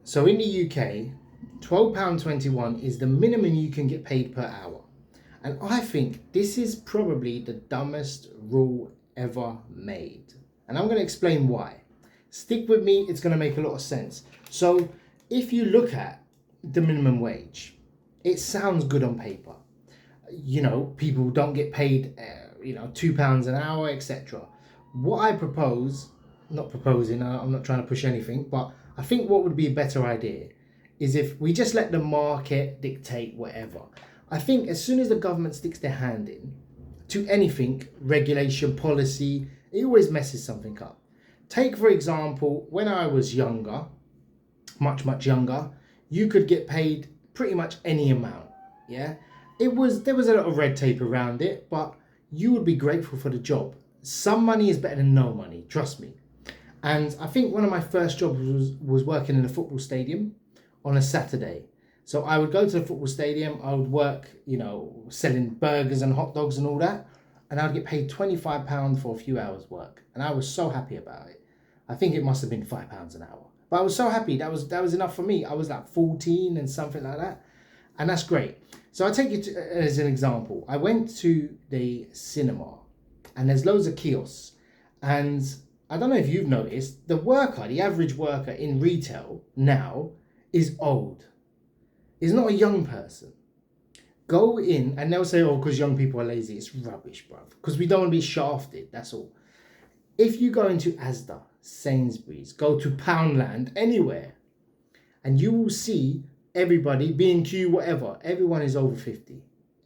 So in the UK, £12.21 is the minimum you can get paid per hour. And I think this is probably the dumbest rule ever made. And I'm going to explain why. Stick with me, it's going to make a lot of sense. So if you look at the minimum wage, it sounds good on paper. People don't get paid, £2 an hour, etc. What I propose, not proposing, I'm not trying to push anything, but I think what would be a better idea is if we just let the market dictate whatever. I think as soon as the government sticks their hand in to anything, regulation, policy, it always messes something up. Take, for example, when I was younger, much younger, you could get paid pretty much any amount. Yeah, there was a lot of red tape around it, but you would be grateful for the job. Some money is better than no money, trust me. And I think one of my first jobs was working in a football stadium on a Saturday. So I would go to the football stadium, I would work, selling burgers and hot dogs and all that, and I'd get paid £25 for a few hours work. And I was so happy about it. I think it must have been £5 an hour. But I was so happy. That was enough for me. I was like 14 and something like that. And that's great. So I take it as an example. I went to the cinema and there's loads of kiosks. And I don't know if you've noticed, the average worker in retail now is old. Is not a young person. Go in and they'll say, oh, because young people are lazy. It's rubbish, bruv. Because we don't want to be shafted. That's all. If you go into Asda, Sainsbury's, go to Poundland, anywhere, and you will see everybody, B&Q, whatever, everyone is over 50.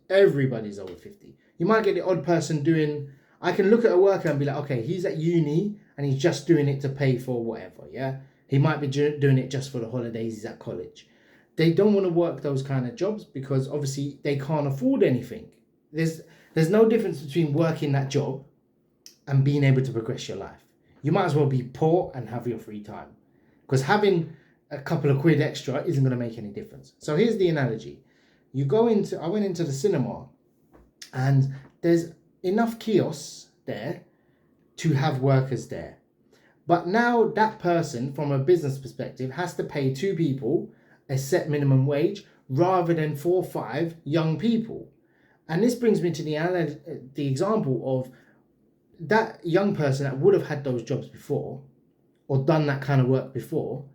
Everybody's over 50. You might get the odd person doing, I can look at a worker and be like, okay, he's at uni and he's just doing it to pay for whatever, yeah? He might be doing it just for the holidays, he's at college. They don't want to work those kind of jobs because obviously they can't afford anything. There's no difference between working that job and being able to progress your life. You might as well be poor and have your free time, because having a couple of quid extra isn't going to make any difference. So here's the analogy. I went into the cinema and there's enough kiosks there to have workers there. But now that person, from a business perspective, has to pay two people a set minimum wage rather than 4 or 5 young people. And this brings me to the example of that young person that would have had those jobs before or done that kind of work before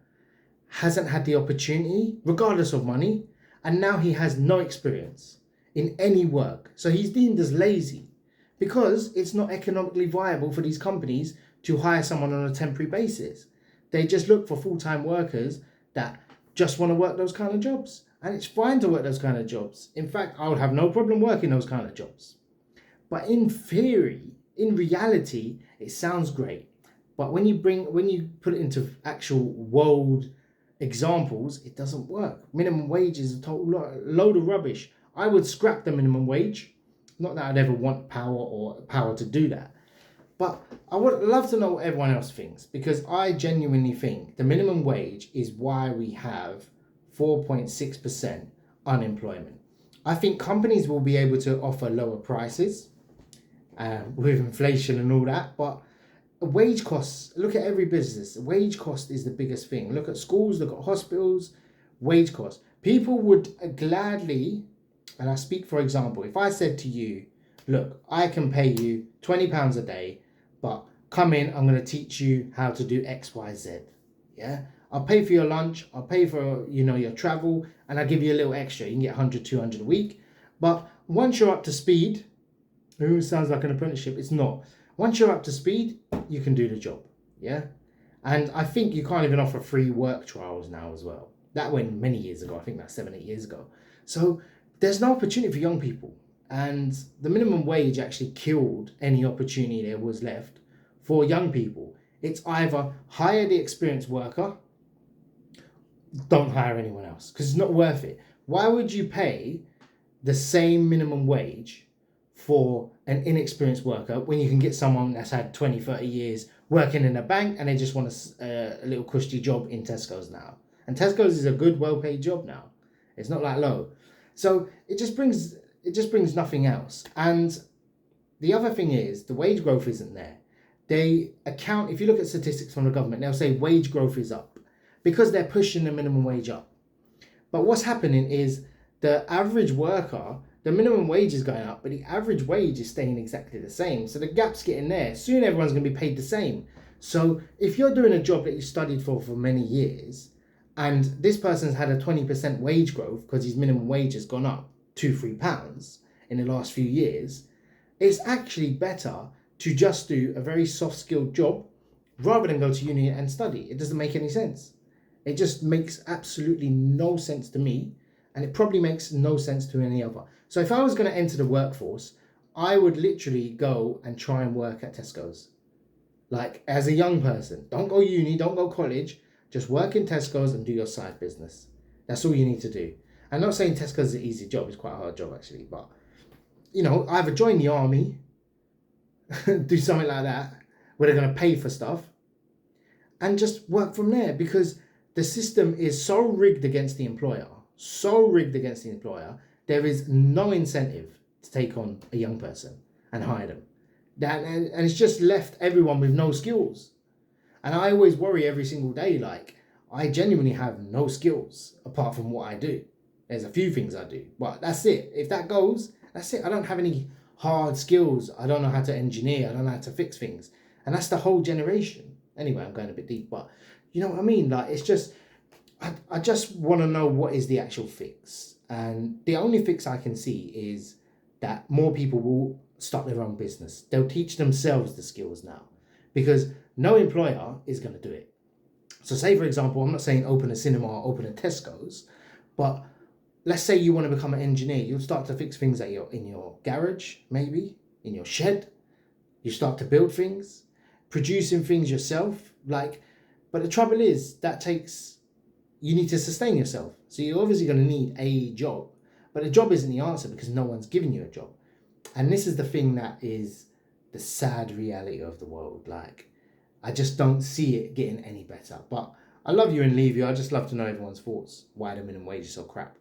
hasn't had the opportunity, regardless of money, and now he has no experience in any work. So he's deemed as lazy because it's not economically viable for these companies to hire someone on a temporary basis. They just look for full-time workers that just want to work those kind of jobs. And it's fine to work those kind of jobs. In fact, I would have no problem working those kind of jobs. But in theory, in reality, it sounds great. But when you put it into actual world examples, it doesn't work. Minimum wage is a total load of rubbish. I would scrap the minimum wage. Not that I'd ever want power to do that. But I would love to know what everyone else thinks, because I genuinely think the minimum wage is why we have 4.6% unemployment. I think companies will be able to offer lower prices with inflation and all that, but wage costs, look at every business. Wage cost is the biggest thing. Look at schools, look at hospitals, wage cost. People would gladly, and I speak for example, if I said to you, look, I can pay you £20 a day, but come in, I'm going to teach you how to do X, Y, Z. Yeah? I'll pay for your lunch, I'll pay for, your travel, and I'll give you a little extra. You can get 100, 200 a week. But once you're up to speed, it sounds like an apprenticeship. It's not. Once you're up to speed, you can do the job. Yeah? And I think you can't even offer free work trials now as well. That went many years ago. I think that's 7, 8 years ago. So there's no opportunity for young people. And the minimum wage actually killed any opportunity there was left for young people. It's either hire the experienced worker, don't hire anyone else, because it's not worth it. Why would you pay the same minimum wage for an inexperienced worker when you can get someone that's had 20, 30 years working in a bank and they just want a little cushy job in Tesco's now? And Tesco's is a good, well-paid job now. It's not like low. So it just brings nothing else. And the other thing is the wage growth isn't there. They account, if you look at statistics from the government, they'll say wage growth is up. because they're pushing the minimum wage up. But what's happening is the average worker, the minimum wage is going up, but the average wage is staying exactly the same. So the gap's getting there. Soon everyone's going to be paid the same. So if you're doing a job that you studied for many years, and this person's had a 20% wage growth because his minimum wage has gone up £2-3 in the last few years, it's actually better to just do a very soft skilled job rather than go to uni and study. It doesn't make any sense. It just makes absolutely no sense to me, and it probably makes no sense to any other. So if I was going to enter the workforce, I would literally go and try and work at Tesco's. Like, as a young person, don't go uni, don't go college, just work in Tesco's and do your side business. That's all you need to do. I'm not saying Tesco's is an easy job, it's quite a hard job actually, but, you know, either join the army, do something like that, where they're going to pay for stuff, and just work from there, because the system is so rigged against the employer, there is no incentive to take on a young person and hire them. And it's just left everyone with no skills. And I always worry every single day, like, I genuinely have no skills apart from what I do. There's a few things I do, but that's it. If that goes, that's it. I don't have any hard skills. I don't know how to engineer. I don't know how to fix things. And that's the whole generation. Anyway, I'm going a bit deep, but you know what I mean? Like, it's just, I just want to know what is the actual fix. And the only fix I can see is that more people will start their own business. They'll teach themselves the skills now, because no employer is going to do it. So say, for example, I'm not saying open a cinema or open a Tesco's, but let's say you want to become an engineer. You'll start to fix things in your garage, maybe, in your shed. You start to build things, producing things yourself. But the trouble is, you need to sustain yourself. So you're obviously going to need a job, but a job isn't the answer because no one's giving you a job. And this is the thing that is the sad reality of the world. Like, I just don't see it getting any better. But I love you and leave you. I just love to know everyone's thoughts. Why the minimum wage is so crap.